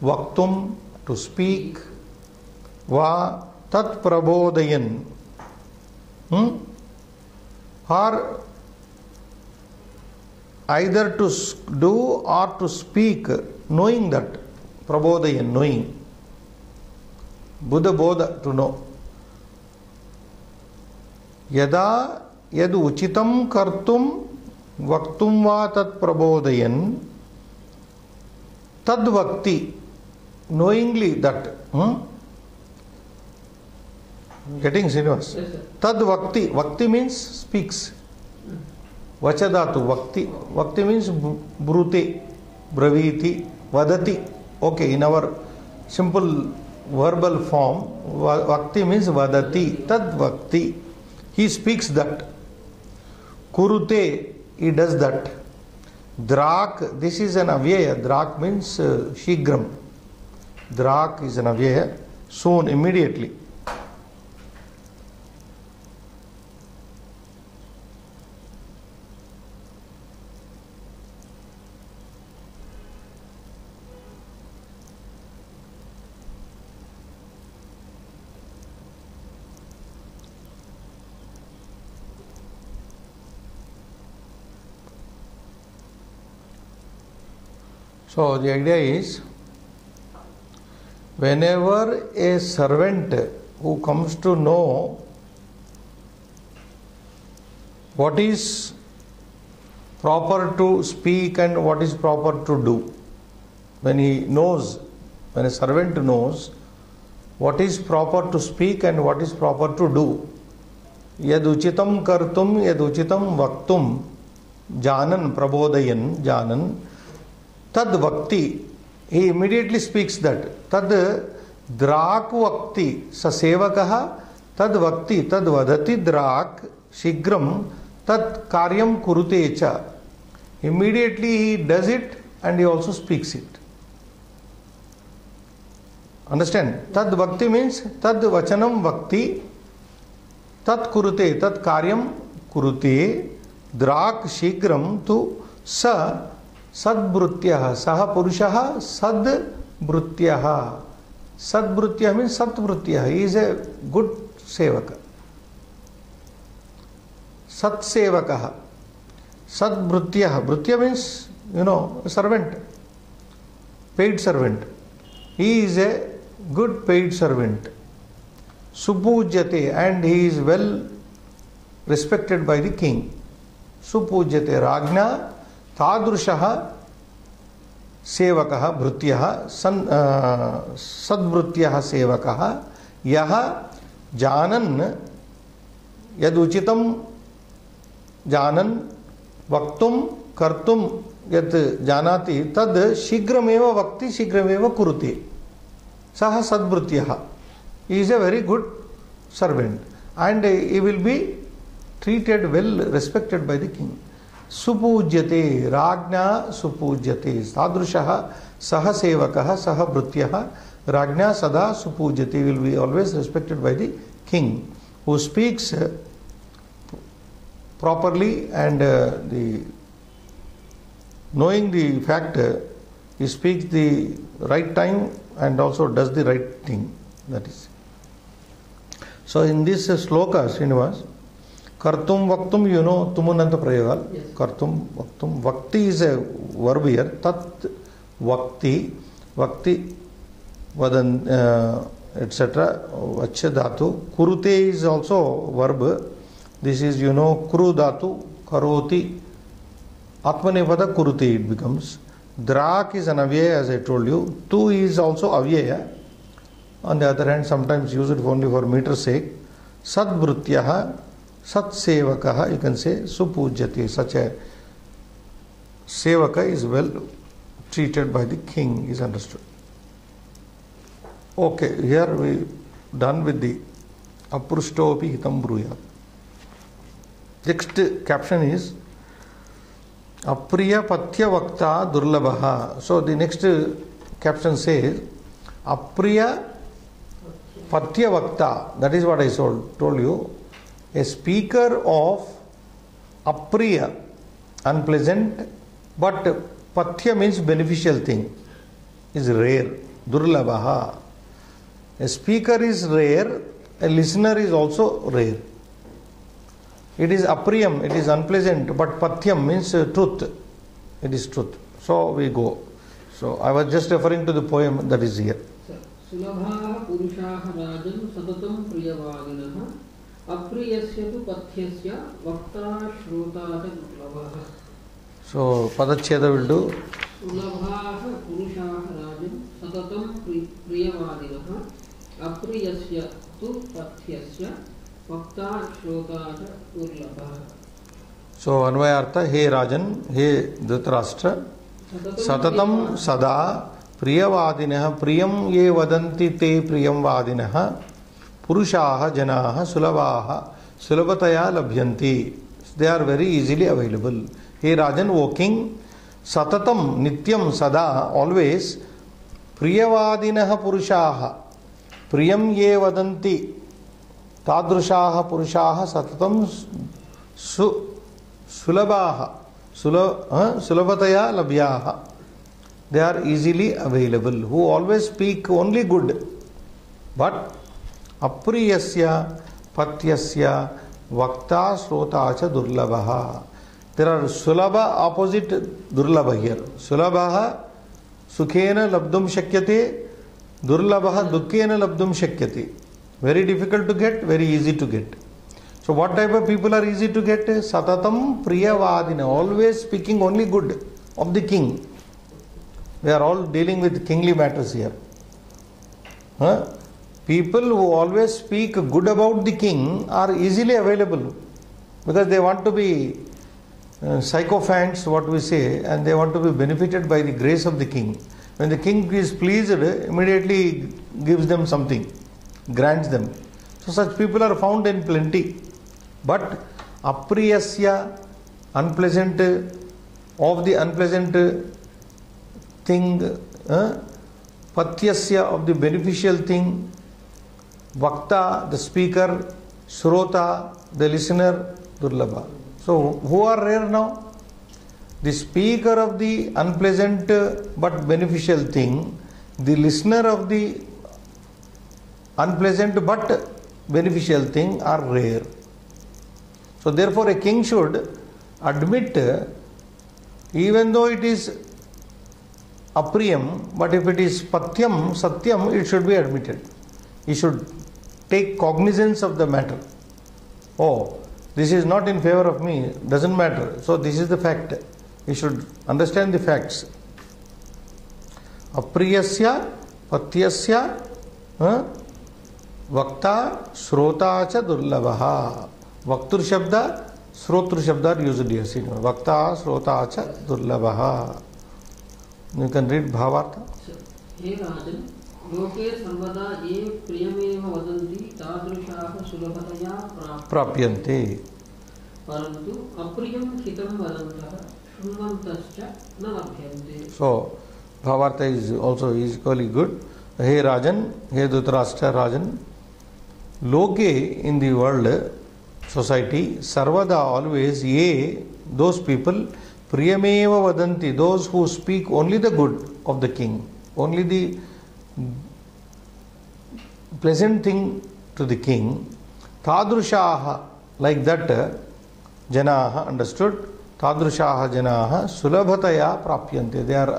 vaktum, to speak, va tat prabodhayan, or either to do or to speak, knowing that, prabodhayan, knowing, buddha bodha, to know. Yada yad uchitam kartum vaktum va tat prabodhayan tad vakti, knowingly that. Getting Srinivas? Yes, tad vakti. Vakti means speaks. Vachadatu vakti. Vakti means brute, braviti, vadati. Okay, in our simple verbal form, vakti means vadati. Tad vakti. He speaks that. Kurute, he does that. Drak, this is an avyaya. Drak means shigram. Drak is an avyaya. Soon, immediately. So the idea is, whenever a servant who comes to know what is proper to speak and what is proper to do, when a servant knows what is proper to speak and what is proper to do, yad uchitam kartum, yad uchitam vaktum, janan, prabodhayan, janan, tad vakti, he immediately speaks that. Tad drak vakti, sa sevakaha tad vakti tad vadati drak shigram tad karyam kurute cha. Immediately he does it and he also speaks it. Understand? Tad vakti means tad vachanam vakti, tad kurute, tad karyam kurute, drak shigram tu sa sadbrutyah, saha purushaha sadbrutyah. Sadbrutyah means satbrutyah. He is a good sevaka. Sat sevakaha. Sadbrutyah. Brutya means, a servant. Paid servant. He is a good paid servant. Supujyate, and he is well respected by the king. Supujyate Ragna Tadrushaha Sevakaha Bhrutyaha Sadbhrutyaha Sevakaha Yaha Janan Yaduchitam Janan Vaktum Kartum Yat Janati Tad Shigrameva Vakti Shigrameva Kurute Saha Sadbhrutyaha. He is a very good servant and he will be treated well, respected by the king. Supujyate, Ragna Supujyate, Sadrushaha Saha Sevakaha Saha Bhrutyaha, Ragna Sada Supujyate, will be always respected by the king, who speaks properly and knowing the fact, he speaks the right time and also does the right thing. That is. So in this sloka, Srinivas, Kartum Vaktum, Tumunanta Prayagal. Yes. Kartum Vaktum. Vakti is a verb here. Tat Vakti. Vakti Vadan, etc. Vacha Dhatu. Kurute is also verb. This is, Kuru Dhatu. Karoti. Atmanepada Kurute it becomes. Drak is an avyaya, as I told you. Tu is also avyaya. On the other hand, sometimes use it only for meter's sake. Sadbhrutyaha, Satsevakaha, you can say Supujyate. Such a Sevaka is well treated by the king, is understood. Okay, here we done with the Aprushtopi Hitam Bruyat. Next caption is Apriya Patya Vakta Durlabaha. So the next caption says Apriya Patya Vakta, that is what I told you, a speaker of apriya, unpleasant, but patya means beneficial thing, is rare, durlabaha. A speaker is rare, a listener is also rare. It is apriyam, it is unpleasant, but patyam means truth, it is truth. So we go. So I was just referring to the poem that is here. सुलभाः पुरुषाः राजन् सततं प्रियवादिनः अप्रियस्य तु पथ्यस्य वक्ता श्रोता च दुर्लभः. So Padacheda will do. सुलभाः पुरुषाः राजन् सततं प्रियवादिनः अप्रियस्य तु पथ्यस्य वक्ता श्रोता च दुर्लभः. So Anvayartha, He Rajan, He Dhritarashtra, Satatam Sada Priyavadinah Priyam Ye Vadanti Te Priyam Vadinah Purushaha Janaha Sulavaha Sulabhataya Labhyanti. They are very easily available. He Rajan, O King, Satatam Nityam Sada, always Priyavadinah Purushaha Priyam Ye Vadanti Tadrushaha Purushaha Satatam Sulabhaha Sulabhataya Labhyaha. They are easily available, who always speak only good. But apriyasya patyasya vakta srota cha durlabhaha. There are sulabha opposite durlabha here. Sulabhaha sukhena labdum shakyate, durlabhaha dukkena labdum shakyate. Very difficult to get, very easy to get. So what type of people are easy to get? Satatam priyavadina, always speaking only good of the king. We are all dealing with kingly matters here. People who always speak good about the king are easily available because they want to be sycophants, what we say, and they want to be benefited by the grace of the king. When the king is pleased, immediately gives them something, grants them. So such people are found in plenty. But apriyasya, unpleasant, of the unpleasant thing, patyasya, of the beneficial thing, vakta, the speaker, shrota, the listener, durlabha. So who are rare now? The speaker of the unpleasant but beneficial thing, the listener of the unpleasant but beneficial thing are rare. So therefore a king should admit, even though it is apriyam, but if it is patyam, satyam, it should be admitted. He should take cognizance of the matter. Oh, this is not in favor of me, doesn't matter. So this is the fact. He should understand the facts. Apriyasya, patyasya, vakta, shrota cha durlabha. Vaktur shabda, shrotru shabda are used here. Vakta, shrota cha durlabha. You can read Bhavartha. हे राजन्, लोके सर्वदा ये प्रियमेव वदन्ति तादृशाः सुलभतया प्राप्यन्ते. परन्तु अप्रियं हितं वदन्तः शृण्वन्तश्च न लभ्यन्ते. So Bhavartha is also equally good. Hey Rajan, hey Dhritarashtra Rajan, loke, in the world, society, sarvada, always, ye, those people, priyameva vadanti, those who speak only the good of the king, only the pleasant thing to the king, tadrushaha, like that, janaha, understood, tadrushaha janaha, sulabhataya prapyante, they are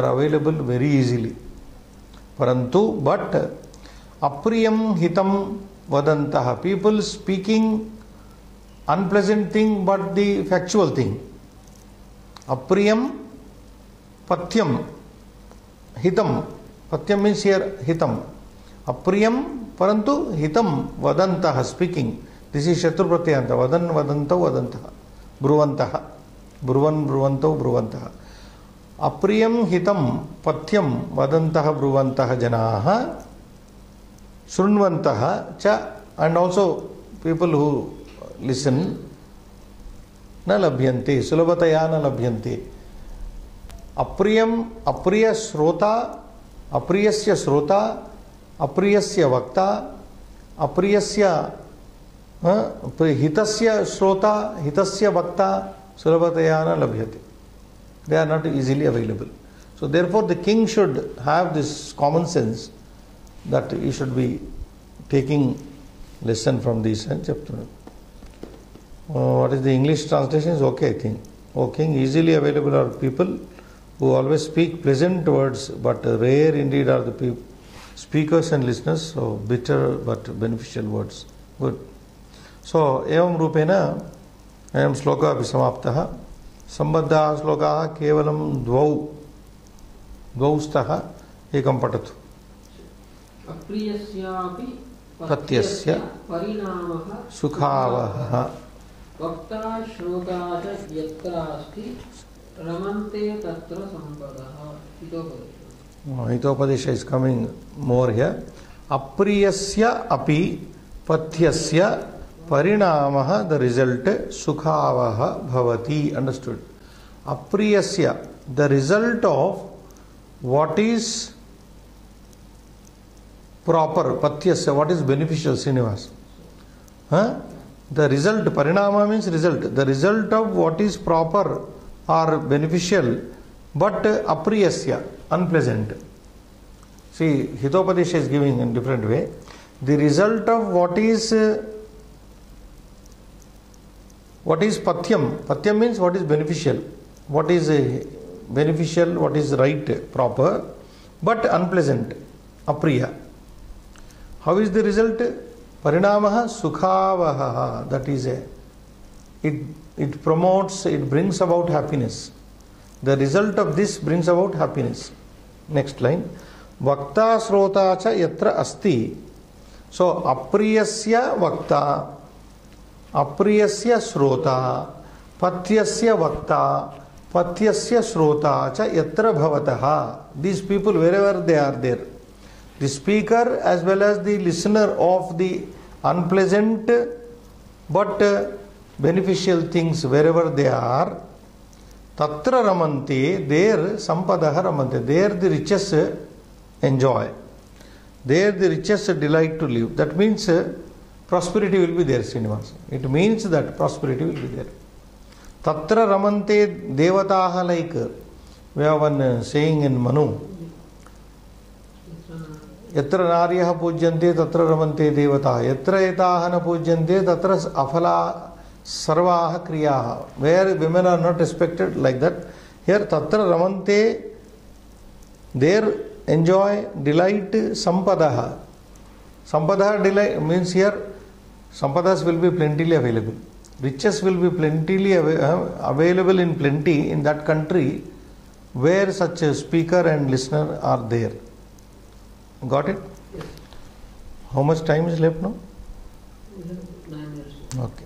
available very easily. Parantu, but apriyam hitam vadantaha, people speaking unpleasant thing but the factual thing. Apriyam patyam hitam, patyam means here hitam. Apriyam parantu hitam vadantaha, speaking. This is shatru pratyanta, vadan vadantav vadantaha, bruvantaha, bruvan bruvantav bruvantaha. Apriyam hitam patyam vadantaha bruvantaha janaha shrunvantaha cha, and also people who listen, na labhyante, sulabhataya na labhyante. Apriyam, apriya shrota, apriyasya shrota, apriyasya vakta, apriyasya hitasya shrota, hitasya vakta, sulabhataya na labhyate. They are not easily available. So therefore the king should have this common sense that he should be taking lesson from these chapter. What is the English translation? Is okay, I think. O king, easily available are people who always speak pleasant words, but rare indeed are the speakers and listeners, so bitter but beneficial words. Good. So evam rupena ayam shloka api samaptaha. सम्बद्धाः श्लोकाः केवलं द्वौ स्तः एकं पठतु. अप्रियस्यापि पत्यस्य परिणामः सुखावहः वक्ता श्रोता च यत्र अस्ति रमन्ते तत्र सम्पदः. Hitopadesha is coming more here. अप्रियस्य अपि पथ्यस्य parinamah, the result, sukhavah bhavati, understood. Apriyasya, the result of what is proper, patyasya, what is beneficial, Srinivas. The result, parinama means result, the result of what is proper or beneficial, but apriyasya, unpleasant. See, Hitopadesha is giving in different way. The result of what is patyam? Patyam means what is beneficial. What is beneficial, what is right, proper, but unpleasant, apriya. How is the result? Parinamaha sukhavaha. That is it promotes, it brings about happiness. The result of this brings about happiness. Next line. Vakta srota cha yatra asti. So apriyasya vakta, apriyasya srota, patyasya vakta, patyasya srota cha yatra bhavataha. These people, wherever they are there, the speaker as well as the listener of the unpleasant but beneficial things wherever they are, tatra ramante, there sampadaha ramante, there the richest enjoy, there the richest delight to live. That means prosperity will be there, Srinivas. It means that prosperity will be there. Tatra ramante devataha, like we have one saying in Manu, yatra naryah pujyante tatra ramante devataha, yatra etaha na pujyante tatra afala sarvaha kriyaha. Where women are not respected, like that. Here tatra ramante, there enjoy, delight, sampadaha. Sampadaha delight means here sampadas will be plentifully available. Riches will be plentifully available in plenty in that country where such a speaker and listener are there. Got it? Yes. How much time is left now? 9 years. Okay.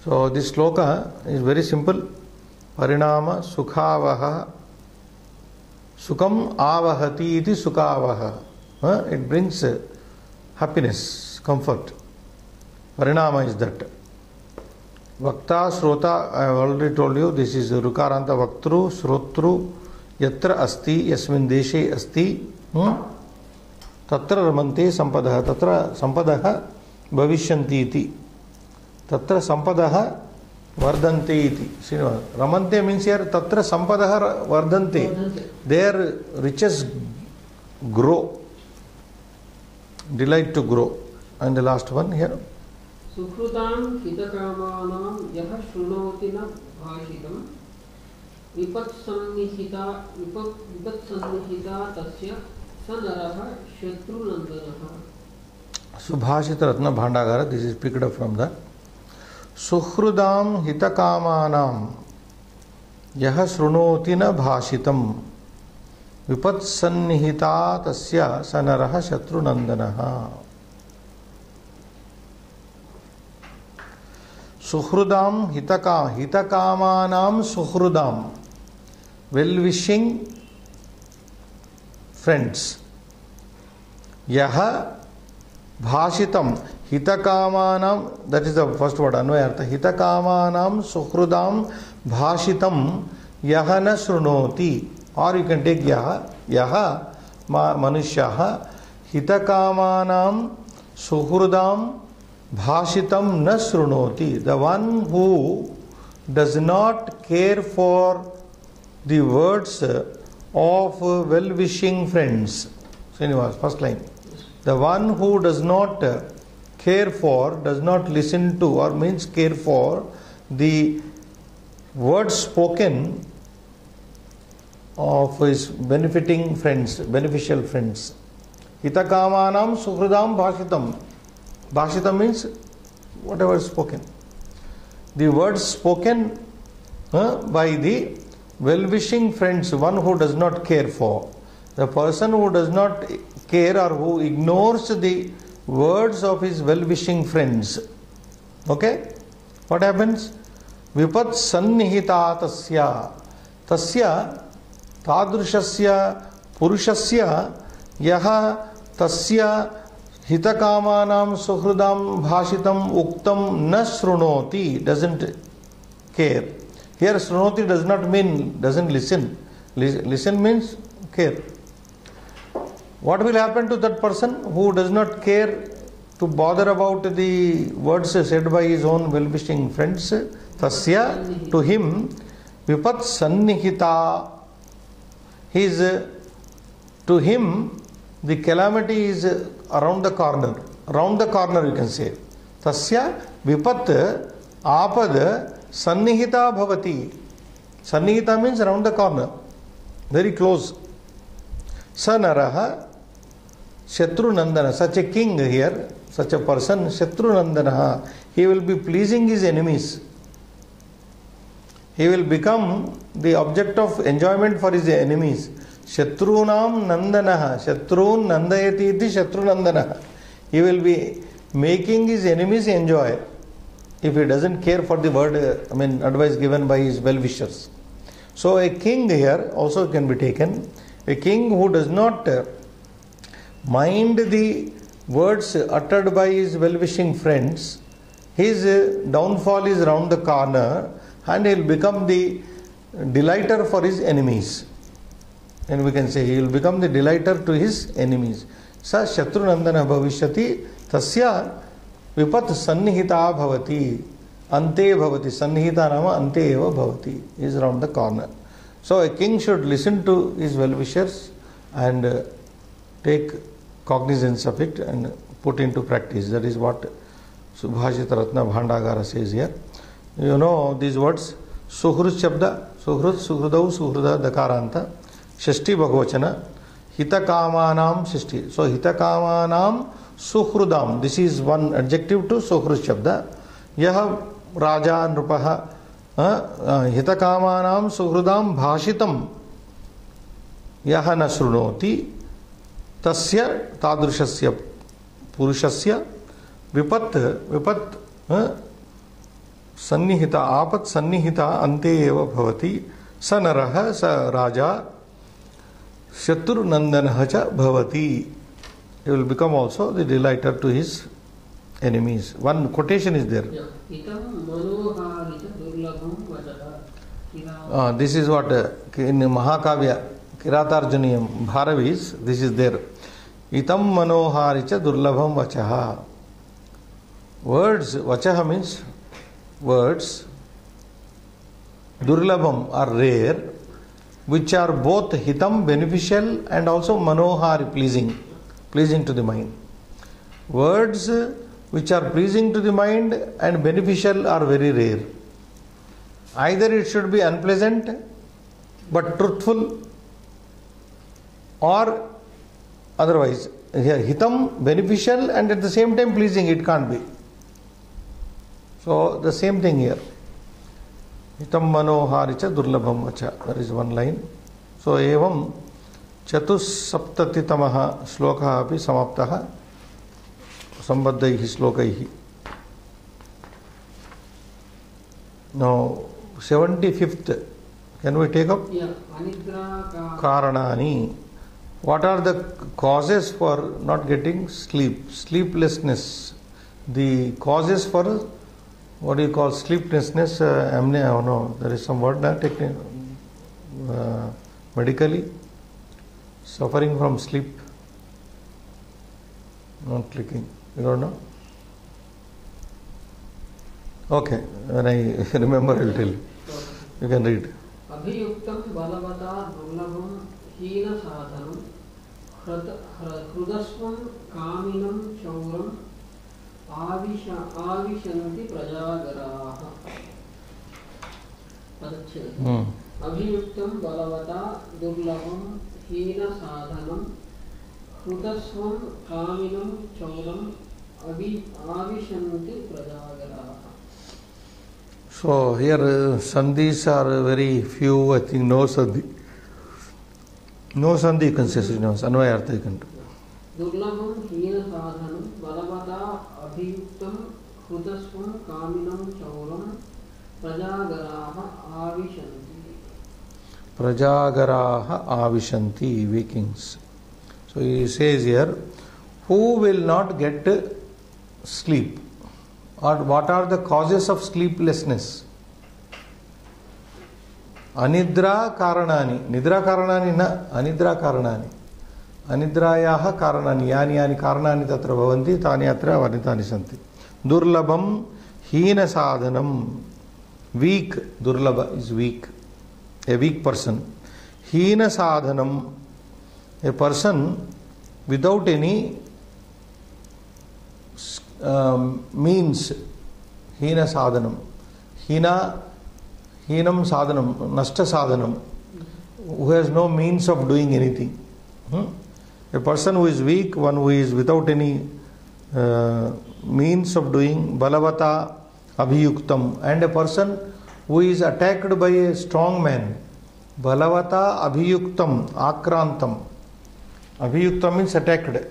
So this sloka is very simple. Parinama sukhavaha sukam avahati iti sukavaha. It brings happiness, comfort. Parinama is that. Vakta, Srota, I have already told you, this is Rukaranta Vaktru, Srotru, Yatra Asti, Yasmin Deshe Asti, Tatra Ramante Sampadaha, Tatra Sampadaha Bhavishyanti iti, Tatra Sampadaha Vardante iti. Ramante means here, Tatra Sampadaha Vardante. Their riches grow, delight to grow. And the last one here. Sukhrutam hitakamanam yaha shrunoti na bhashitam vipatsannihita tasya sanaraha shatrunandanaha. Subhashita Ratna Bhandagara, this is picked up from the Sukhrudam hitakamanam yaha shrunoti na bhashitam vipatsannihita tasya sanaraha shatrunandanaha. Sukhrudam hitakamanam sukhrudam, well-wishing friends. Yaha bhashitam hitakamanam, that is the first word, anvayartha. Hitakamanam sukhrudam bhashitam yaha na shrunoti. Or you can take yaha manusyaha hitakamanam sukhrudam bhashitam na shrunoti. The one who does not care for the words of well-wishing friends. Srinivas, first line. The one who does not care for, does not listen to, or means care for the words spoken of his benefiting friends, beneficial friends. Hitakamanam sukhrudam bhashitam. Bhashitam means whatever is spoken. The words spoken by the well-wishing friends, one who does not care for. The person who does not care or who ignores the words of his well-wishing friends. Okay? What happens? Vipat sannihita tasya. Tasya tadrushasya purushasya yaha tasya hitakamanam sukhrudam bhashitam uktam na shrunoti, doesn't care. Here shrunoti does not mean doesn't listen. Listen means care. What will happen to that person who does not care to bother about the words said by his own well-wishing friends? Tasya, to him, vipat sannihita, to him the calamity is around the corner. Around the corner, you can say. Tasya vipat apad sannihita bhavati. Sannihita means around the corner, very close. Sanaraha Shatrunandana, such a king here, such a person, Shatrunandana, he will be pleasing his enemies. He will become the object of enjoyment for his enemies. Shatrunam Nandanaha, Shatrun Nandayati iti Shatrunandanaha. He will be making his enemies enjoy if he doesn't care for the word, advice given by his well-wishers. So a king here also can be taken. A king who does not mind the words uttered by his well-wishing friends, his downfall is round the corner and he will become the delighter for his enemies. And we can say he will become the delighter to his enemies. Sa Shatrunandana bhavishyati tasya vipat sannihita bhavati ante bhavati. Sannihita nama ante eva bhavati. He is around the corner. So a king should listen to his well-wishers and take cognizance of it and put into practice. That is what Subhashita Ratna Bhandagara says here. You know these words, Suhrut Shabda, Suhrut, Suhrudau, Suhruda, Dakaranta, Shashti Bhagavachana, Hitakamanam Shashti. So Hitakamanam Suhrudam. This is one adjective to Suhrut Shabda. Yaha Raja Nrupaha Hitakamanam Suhrudam Bhashitam Yaha na Srunoti Tasya Tadrushasya Purushasya Vipat Sannihita Apat Sannihita Ante Eva Bhavati Sanaraha Sa Raja Shatrunandanaha Cha Bhavati. He will become also the delighter to his enemies. One quotation is there. This is what in Mahakavya Kiratarjuniyam Bharavis, this is there. Itam manoharicha durlabham vachaha. Words, vachaha means words, durlabham are rare, which are both hitam beneficial and also manohari pleasing to the mind. Words which are pleasing to the mind and beneficial are very rare. Either it should be unpleasant but truthful, or otherwise here hitam beneficial and at the same time pleasing, it can't be. So the same thing here. Hitam manoharicha durlabham vacha. That is one line. So evam chatusaptatitamaha shlokaha api samaptaha sambaddhaihi slokaihi. Now 75th, can we take up? Yeah. Anidra Karanani. What are the causes for not getting sleep? Sleeplessness. The causes for what do you call sleeplessness? Amnesia. Oh no, there is some word now. Medically, suffering from sleep. Not clicking. You don't know? Okay, when I remember, I will tell you. You can read. Abhiyuktam balavata durlabham hina sadhanam hrudasvam kaminam chauram avishanti prajagaraha. Abhiyuktam balavata durlabham hina sadhanam hrudasvam kaminam chauram avishanti prajagaraha. So here sandhis are very few. I think no sandhi. No sandhi you can say. Anvaya artha you can do. Durlabham hina sadhanam balavata abhiyuktam hrudasvam kaminam chauram prajagaraha avishanti. Prajagaraha avishanti, vikings. So he says here, who will not get sleep? Or what are the causes of sleeplessness? Anidra karanani. Nidra karanani na, anidra karanani. Anidrayaha karanani. Yani karanani tatra bhavanti, tani atra varnitani santi. Durlabham hina sadhanam. Weak, durlabha is weak. A weak person. Hina sadhanam. A person without any means. Hina sadhanam. Hinam sadhanam. Nashta sadhanam. Who has no means of doing anything. A person who is weak, one who is without any means of doing, balavata abhiyuktam, and a person who is attacked by a strong man. Balavata abhiyuktam, akrantam. Abhiyuktam means attacked.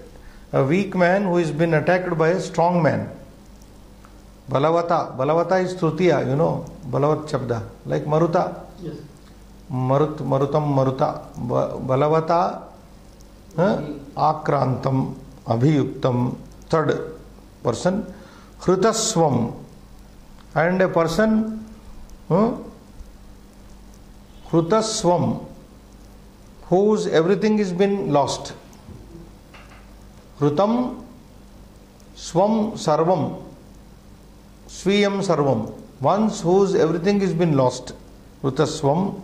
A weak man who has been attacked by a strong man. Balavata. Balavata is trutiya, you know, balavat shabda. Like maruta. Yes. Marutam, maruta. Balavata Akrantam, Abhiyuktam, third person, Hrutaswam, and a person, Hrutaswam, whose everything has been lost. Hrutam, Swam, Sarvam, Swiyam, Sarvam, ones whose everything has been lost. Hrutaswam,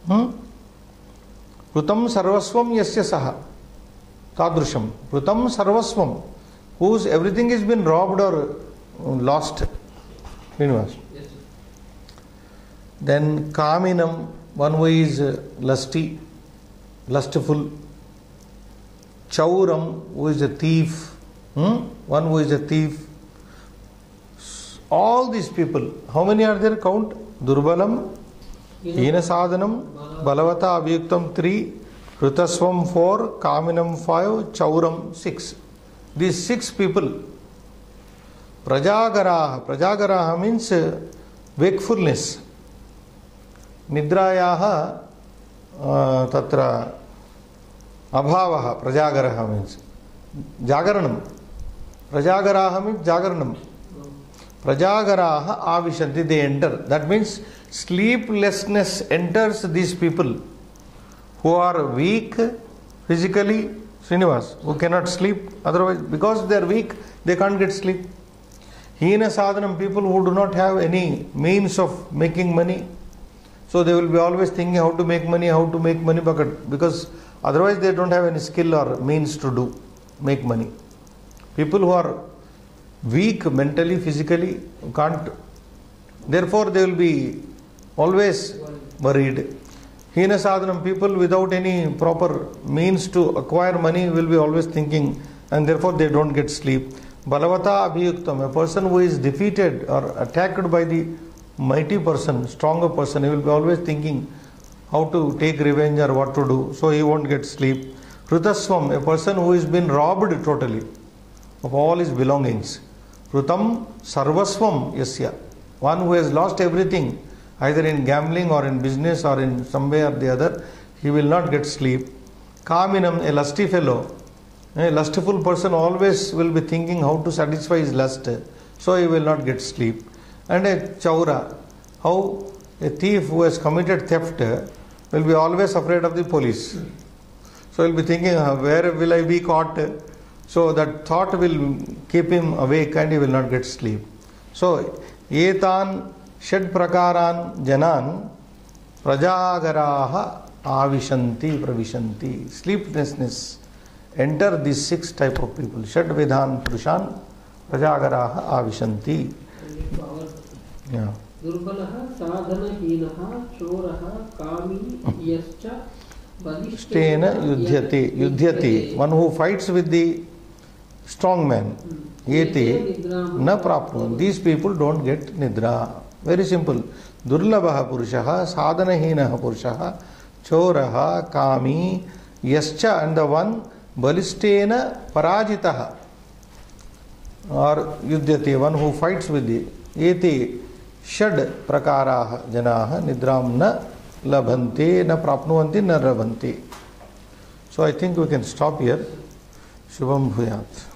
Hrutam Sarvaswam Yasya Saha, Tadrusham, Hrutam Sarvaswam, whose everything has been robbed or lost. Srinivas. Yes, sir. Then Kaminam, one who is lusty, lustful. Chauram, who is a thief, one who is a thief. All these people, how many are there? Count. Durbalam, Hina Sadhanam, Balavata Abhyuktam 3, Hrutaswam 4, Kaminam 5, Chauram 6. These 6 people. Prajagaraha. Prajagaraha means wakefulness. Nidrayaha tatra abhavaha. Prajagaraha means Jagaranam. Prajagaraha means Jagaranam. Prajagaraha avishanti, they enter. That means sleeplessness enters these people who are weak physically, Srinivas, who cannot sleep. Otherwise, because they are weak, they can't get sleep. Hina sadhanam, people who do not have any means of making money. So they will be always thinking how to make money, because otherwise they don't have any skill or means to make money. People who are weak mentally, physically, can't. Therefore they will be always worried. Hina sadhanam, people without any proper means to acquire money will be always thinking, and therefore they don't get sleep. Balavata abhiyuktam, a person who is defeated or attacked by the mighty person, stronger person, he will be always thinking how to take revenge or what to do, so he won't get sleep. Hrutaswam, a person who has been robbed totally of all his belongings. Hrutam sarvaswam yasya, one who has lost everything, either in gambling or in business or in some way or the other, he will not get sleep. Kaminam, a lusty fellow, a lustful person always will be thinking how to satisfy his lust, so he will not get sleep. And a chaura, how a thief who has committed theft will be always afraid of the police. So he will be thinking, where will I be caught? So that thought will keep him awake and he will not get sleep. So, etan Shad prakaran janan prajagaraha avishanti pravishanti. Sleeplessness enter these 6 type of people. Shad vidhan purushan prajagaraha avishanti. Yeah. Durbalaha sadhanahinaha choraha kami yascha Stena yudhyati. One who fights with the strong man. Yeti na prapnu. These people don't get nidra. Very simple. Durlabha purushaha, sadhanahinaha purushaha, choraha, kami, yascha, and the one balistena parajitaha or yudhyati, one who fights with the eti shad prakaraha janaha nidram na labhante na prapnuvanti na rabhanti. So I think we can stop here. Shubham bhuyat.